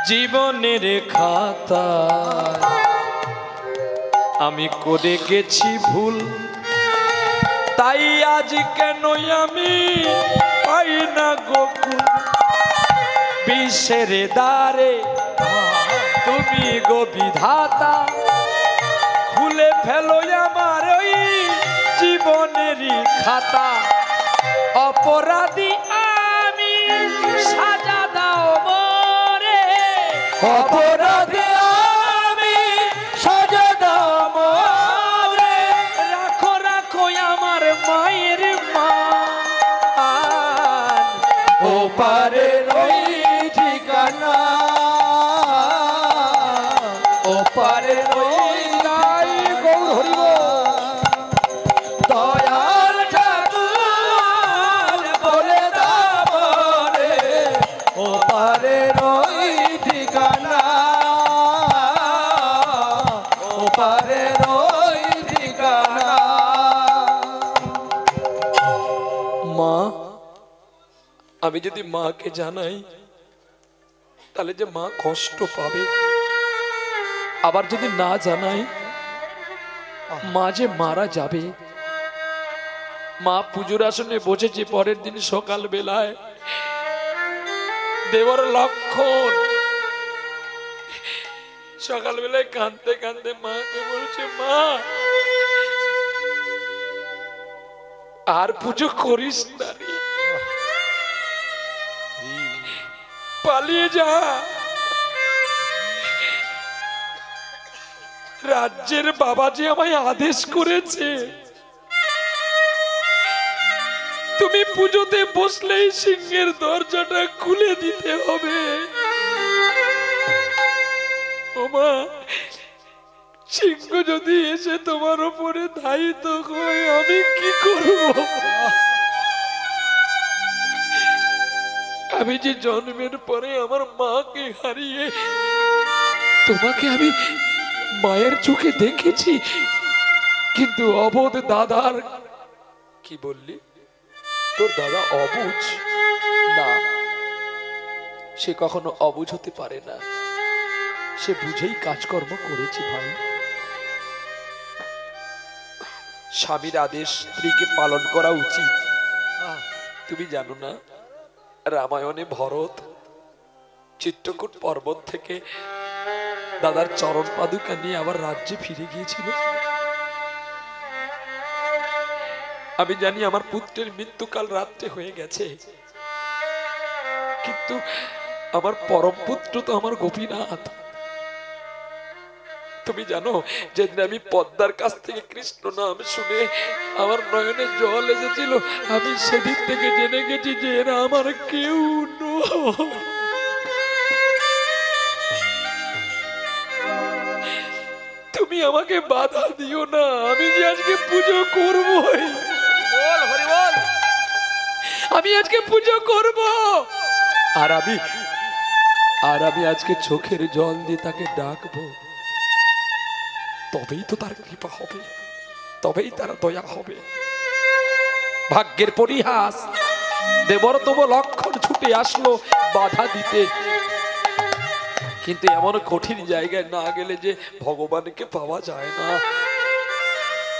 জীবনের খাতা আমি করে গেছি ভুল, তাই আজ কেন আমি পাই না গোকুল। বিশ্বের দ্বারে তুমি গো বিধাতা, খুলে ফেলো আমার ওই জীবনেরই খাতা। অপরাধী আমি সাজা দাও মোরে, অপরাধী আমি সাজা দাও মোরে। রাখো রাখো আমার মায়ের মান, ও পারে ওই ঠিকানা, ও পারে ওই তাই গৌর হরিব। দয়াল ঠাকুর বলে দাও রে, ও পারে ওই ঠিকানা, ও পারে ওই ঠিকানা। মা, আমি যদি মাকে জানাই তাহলে যে মা কষ্ট পাবে, আবার যদি না জানাই মা যে মারা যাবে। মা পুজোর আসনে বসেছে, পরের দিন সকাল বেলায় দেবর লক্ষণ সকাল বেলায় কাঁদতে কাঁদতে মাকে বলছে, মা আর পুজো করিস না রে, পালিয়ে যা। রাজ্যের বাবাজি আমায় আদেশ করেছে, তুমি পুজোতে বসলেই সিংহের দরজাটা খুলে দিতে হবে। ওমা, সিংহ যদি এসে তোমার উপরে ধাইত হয় আমি কি করব? আমি যে জন্মের পরে আমার মাকে হারিয়ে তোমাকে আমি মায়ের চোখে দেখেছি, কিন্তু অবোধ দাদার। কি বললি? তোর দাদা অবুঝ? না, সে কখনো অবুঝ হতে পারে না, সে বুঝেই কাজকর্ম করেছে। ভাই, স্বামীর আদেশ স্ত্রীকে পালন করা উচিত। তুমি জানো না, রামায়ণে ভরত চিত্রকূট পর্বত থেকে দাদার চরণ পাদুকা নিয়ে আবার রাজ্যে ফিরে গিয়েছিল। আমি জানি আমার পুত্রের মৃত্যুকাল রাত্রে হয়ে গেছে, কিন্তু আমার পরম পুত্র তো আমার গোপীনাথ। তুমি জানো, যেদিন আমি পদ্মার কাছ থেকে কৃষ্ণ নাম শুনে আমার নয়নে জল এসেছিল, আমি সেদিন থেকে জেনে গেছি যে এরা আমার কেউ নয়। তুমি আমাকে বাধা দিও না, আমি যে আজকে পুজো করবই। আমি আজকে পুজো করব, আর আমি আজকে চোখের জল দিয়ে তাকে ডাকবো, তবেই তো তার কৃপা হবে, তবেই তার দয়া হবে। ভাগ্যের পরিহাস, দেবরতম লক্ষণ ছুটে আসলো বাধা দিতে, কিন্তু এমন কঠিন জায়গায় না গেলে যে ভগবানকে পাওয়া যায় না।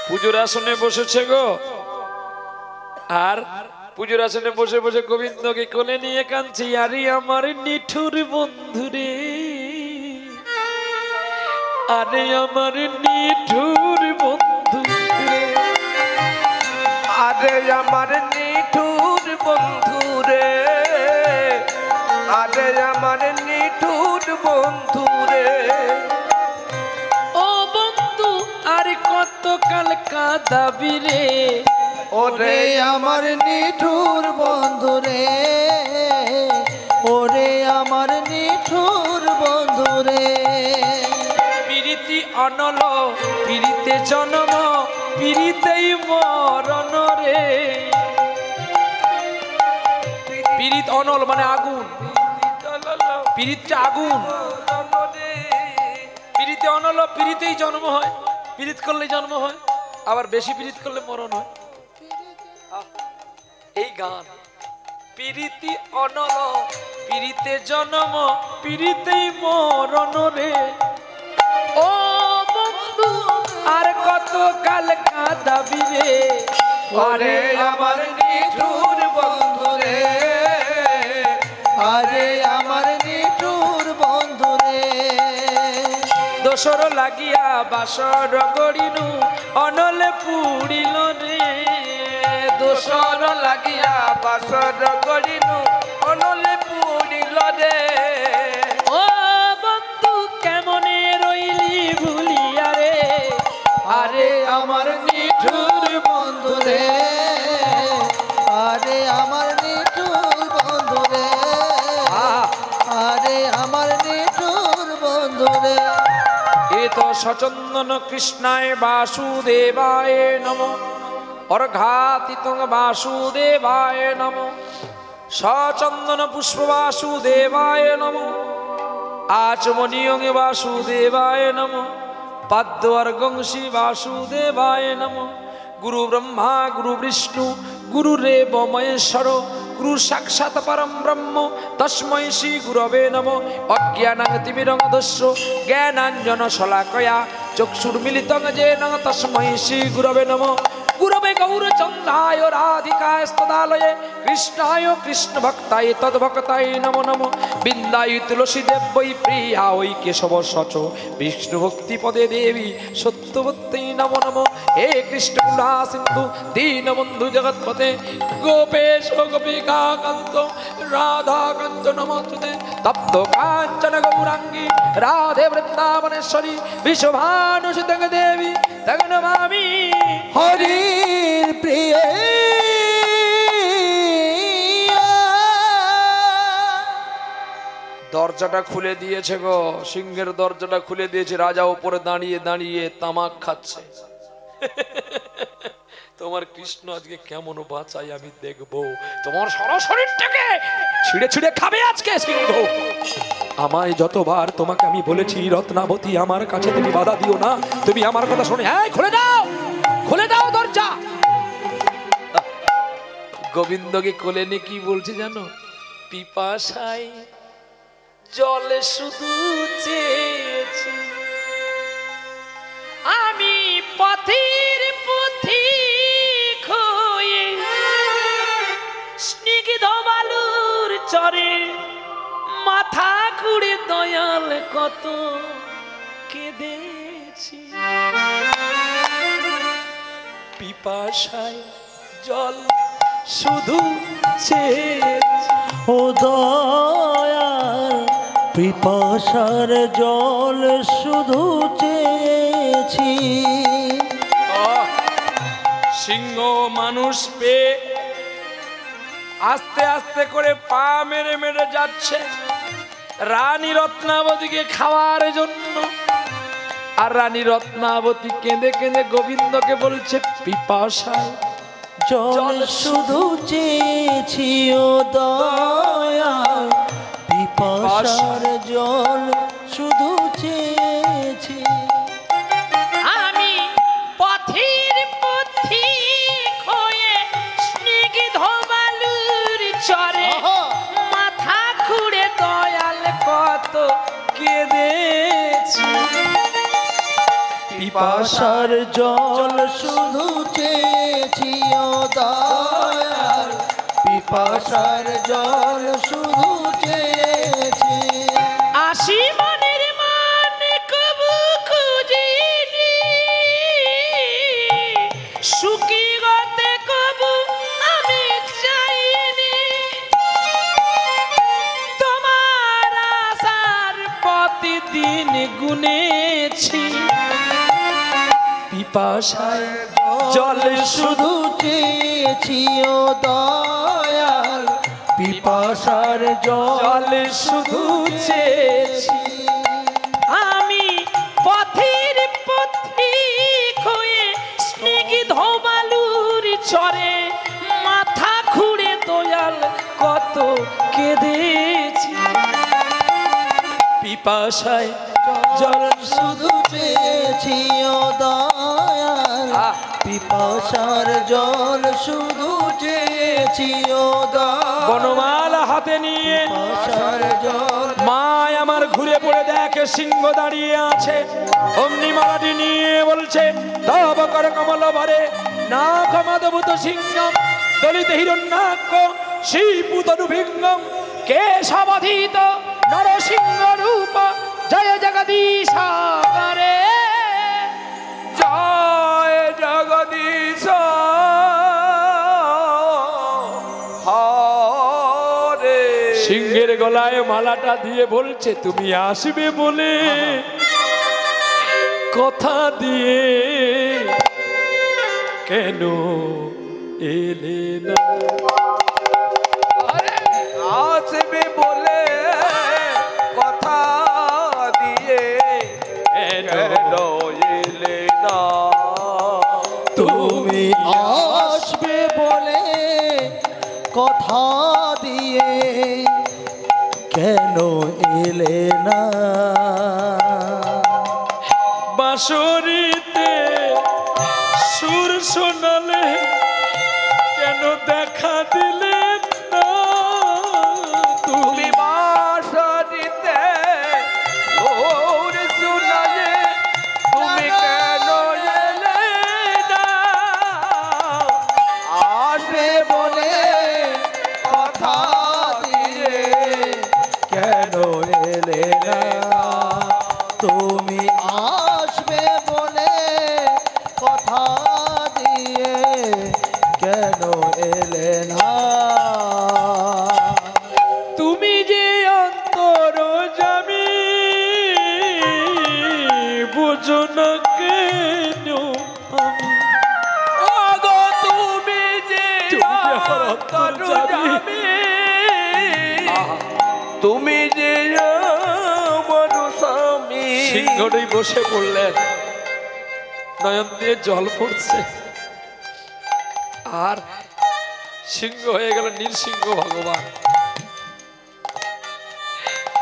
পুজোর আসনে বসেছে গো, আর পুজোর আসনে বসে বসে গোবিন্দকে কোলে নিয়ে কাঁদছি, আরে আমার নিঠুর বন্ধুরে, আরে আমার নিঠুর বন্ধুরে, আরে আমার নিঠুর বন্ধুরে, আরে আমার নিঠুর বন্ধুরে। ও বন্ধু আর কতকাল কাঁদাবি রে, ওরে আমার নিঠুর বন্ধুরে, ওরে আমার নিঠুর বন্ধুরে। প্রীতি অনল প্রীতে জন্ম, প্রীতেই মরণ রে। প্রীত অনল মানে আগুন, প্রীতটা আগুন। প্রীতে অনল, প্রীতেই জন্ম হয়, প্রীত করলে জন্ম হয়, আবার বেশি প্রীত করলে মরণ হয়। এই গান পিরিতি অনল পিরিতে জন্ম পিরিতেই মরণ রে। ও বন্ধু আর কত কাল কাঁদাবি রে, ওরে আমার নিঠুর বন্ধু রে, আরে আমার নিঠুর বন্ধু রে। দোসর লাগিয়া বাসর গড়িনু অনলে পুড়িল রে। দোসর লাগিয়া বাসর গড়িনু অনলে পুড়িল রে। ও বন্ধু কেমনে রইলি ভুলিয়া রে, আরে আমার নিঠুর বন্ধু রে, আরে আমার নিঠুর বন্ধু রে, আরে আমার নিঠুর বন্ধু রে। এত সচন্দন কৃষ্ণায় বাসুদেবায় নমঃ, অর্ঘাতিতং বাসুদেবায় নমঃ, সচন্দন পুষ্প বাসুদেবায় নমঃ, আচমনিয়ং বাসুদেবায় নমঃ, পাদ্যর্গং শ্রী বাসুদেবায় নমঃ। গুরু ব্রহ্মা গুরু বিষ্ণু গুরুরেব মহেশ্বর গুরু সাক্ষাৎ পরম ব্রহ্ম তস্मै শ্রী গুরবে নমঃ। অজ্ঞানাং তিমিরঙ্গদস্য জ্ঞানাঞ্জন শলাকয়া চক্ষুর্মিলিতং যেন তস্मै শ্রী গুরবে নমঃ। গুরবে গৌরচন্দ্রায় রাধিকায় স্তদালয়ে কৃষ্ণায় কৃষ্ণ ভক্তায় তদ্ভক্তায় নমো নমঃ। বৃন্দায় তুলসী দেব্যই প্রিয়া ওই কেশব সচ বিষ্ণু ভক্তি পদে দেবী সত্যবত্যই নমো নমঃ। হে কৃষ্ণ করুণা সিন্ধু দীনবন্ধু জগৎপতে গোপেশ গোপিকা কান্ত রাধা কান্ত নমস্তুতে। তপ্ত কাঞ্চন গৌরাঙ্গী রাধে বৃন্দাবনেশ্বরী বিশ্বভানুসুতে দেবী তং নমামি। হরির প্রিয় দরজাটা খুলে দিয়েছে গো, সিংহের দরজাটা খুলে দিয়েছে। রাজা উপরে দাঁড়িয়ে দাঁড়িয়ে তামাক খাচ্ছে। তোমার কৃষ্ণ আজকে কেমন বাঁচাই আমি দেখবো। তোমার সারা শরীরটাকে ছিঁড়ে ছিঁড়ে খাবে আজকে সিংহ। আমায় যতবার তোমাকে আমি বলেছি রত্নাবতী আমার কাছে তুমি বাধা দিও না, তুমি আমার কথা শুনে হ্যাঁ খুলে দাও, খুলে দাও দরজা। গোবিন্দকে কোলে নিয়ে কি বলছে জানো? পিপাসায় জলে শুধু চেয়েছি আমি পথের পথিক হয়ে, স্নিগ্ধ বালুর চরে মাথা খুঁড়ে দয়াল কত কেঁদেছি। পিপাসায় জল শুধু চেয়েছি, ও দয়াল পিপাসার জল শুধু চেয়েছি। সিংহ মানুষ পেয়ে আস্তে আস্তে করে পা মেরে মেরে যাচ্ছে রানী রত্নাবতীকে খাওয়ার জন্য। আর রানী রত্নাবতী কেঁদে কেঁদে গোবিন্দকে বলছে পিপাসায় জল শুধু চেয়েছি, ও দয়াল পিপাসার জল শুধু চেয়েছি। আমি পথের পথিক হয়ে স্নিগ্ধ বালুর চরে মাথা খুঁড়ে দয়াল কত কেঁদেছি। পিপাসার জল শুধু চেয়েছি, ও দয়াল পিপাসার জল শুধু চেয়েছি। আশি মনের মান কবু খুঁজিনি, সুখী গতে কবু আমি চাইনি। তোমার আশার প্রতিদিন গুনেছি, পিপাসায় জল শুধু চেয়েছি, ও দয়াল পিপাসার জল শুধু চেয়েছি। আমি পথের পথিক হয়ে স্নিগ্ধ বালুর চরে মাথা খুঁড়ে দয়াল কত কেঁদেছি। পিপাসায় জল শুধু চেয়েছি, ও দয়াল পিপাসার জল শুধু চেয়েছি ও দয়াল বনমালা হাতে নিয়ে পিপাসার জল মা আমার ঘুরে পড়ে দেখে সিংহ দাঁড়িয়ে আছে, অমনি মালাটি নিয়ে বলছে তব কর কমল ভরে না ক্ষমাদভূত সিংহম দলিত হিরণ্যাক্ষ শ্রীপুতনুভিঙ্গম কেশবাধিত নরসিংহ রূপ জয় জগদীশ করে জয় জগদীশ হরে। সিংহের গলায় মালাটা দিয়ে বলছে তুমি আসবে বলে কথা দিয়ে কেন এলে না? আসবে বলে কথা দিয়ে কেন এলে না? তুমি আসবে বলে কথা দিয়ে কেন এলে না? বাঁশরিতে সুর শোনালে কেন দেখা দিলে না? তুমি বাঁশরিতে সুর শোনালে তুমি কেন এলে না? আসবে বলে কথা দিয়ে কেন এলে না? তুমি আসবে বলে কথা দিয়ে কেন এলে না? তুমি যে অন্তরজামী বুঝো না কেন আমি? ওগো তুমি যে আমার অন্তর্যামী। তুমি যে আমার স্বামী। সিংহটাই বসে পড়লেন, নয়ন দিয়ে জল পড়ছে, আর সিংহ হয়ে গেল নৃসিংহ ভগবান।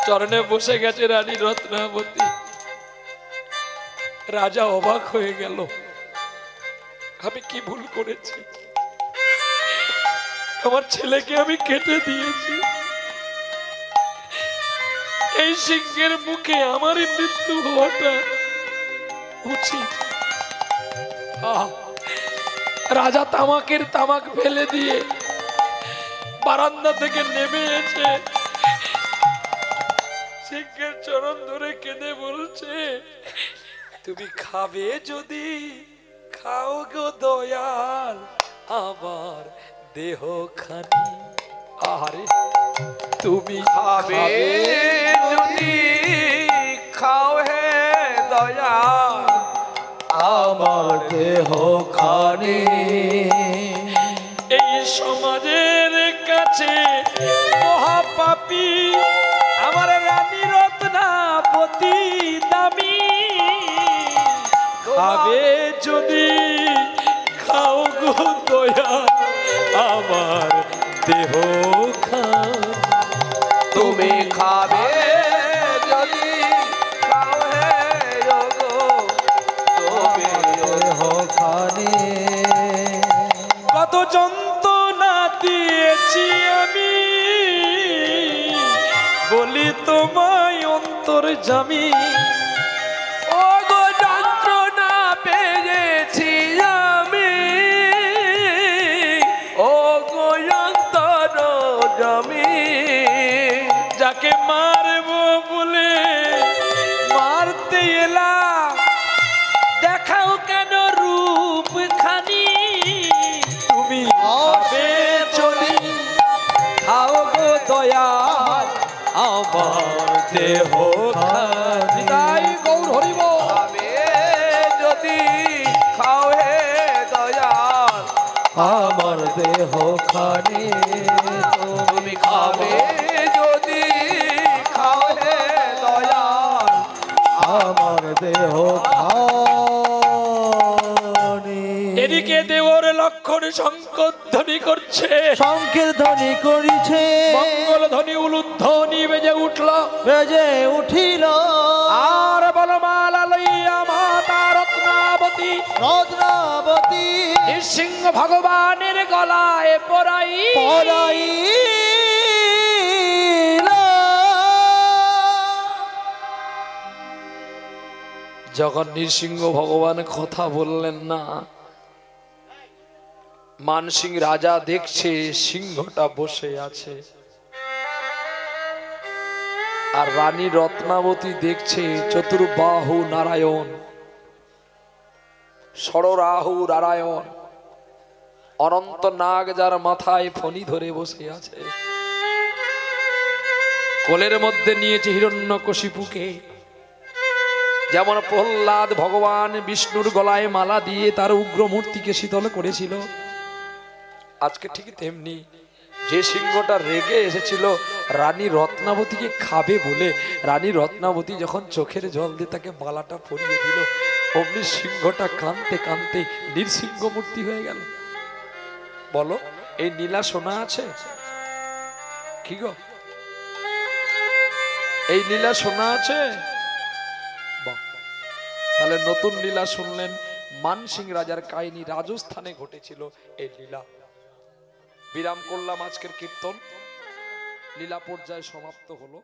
চরণে বসে গেছে রানী রত্নাবতী। রাজা অবাক হয়ে গেল, আমি কি ভুল করেছি? আমার ছেলেকে আমি কেটে দিয়েছি, এই সিংহের মুখে আমারই মৃত্যু হওয়াটা উচিত। রাজা তামাকের তামাক ফেলে দিয়ে বারান্দা থেকে নেমে এসে সিংহের চরণ ধরে কেঁদে বলছে তুমি খাবে যদি খাও গো দয়াল আমার দেহ খানি। আরে তুমি খাবে যদি খাও হে দয়া আমার দেহ খানি এই সমাজের কাছে মহাপাপী আমার রানী রত্নাবতী দামি। খাবে যদি খাও গো দয়া আমার দেহ খানি। তুমি খাবে যদি খাও হে ওগো তুমি দেহ খানি কত যন্ত্রণা দিয়েছি আমি বলি তোমায় অন্তর্যামী। ওগো যন্ত্রণা পেয়েছি আমি ওগো অন্তর্যামী। যাকে মারবো বলে মারতে এলাম দেখাও কেন রূপ খানি। তুমি খাবে যদি খাও গো দয়াল আমার দেহ খানি। তাই গৌর হরিব খাবে যদি খাও হে দয়াল আমার দেহ খানি তুমি খাবে যদি খাও হে দয়াল আমার দেহ খানি। এদিকে দেওর লক্ষণ শঙ্করধ্বনি করছে, শঙ্খের ধ্বনি করিছে, মঙ্গল ধ্বনি উলুধ্বনি বেজে উঠল, বেজে উঠিল। আর বনমালা লইয়া মাতা রত্নাবতী রত্নাবতী নৃসিংহ ভগবানের গলায় পরাই যখন নৃসিংহ ভগবান কথা বললেন না, মানসিং রাজা দেখছে সিংহটা বসে আছে, আর রানী রত্নাবতী দেখছে চতুর্বাহু নারায়ণ, ষড়রাহু নারায়ণ, অনন্ত নাগ যার মাথায় ফণি ধরে বসে আছে, কোলের মধ্যে নিয়েছে হিরণ্যকশিপুকে। যেমন প্রহ্লাদ ভগবান বিষ্ণুর গলায় মালা দিয়ে তার উগ্র মূর্তিকে শীতল করেছিল, আজকে ঠিক তেমনি যে সিংহটা রেগে এসেছিল রানী রত্নাবতীকে খাবে বলে, রানী রত্নাবতী যখন চোখের জল দিয়ে তাকে মালাটা পরিয়ে দিল, অমনি সিংহটা কাঁদতে কাঁদতে নৃসিংহ মূর্তি হয়ে গেল। বলো, এই নীলা শোনা আছে কি গো? এই লীলা শোনা আছে? তাহলে নতুন লীলা শুনলেন, মানসিং রাজার কাহিনী রাজস্থানে ঘটেছিল এই লীলা। বিরাম করলাম, আজকের কীর্তন লীলা পর্যায়ে সমাপ্ত হলো।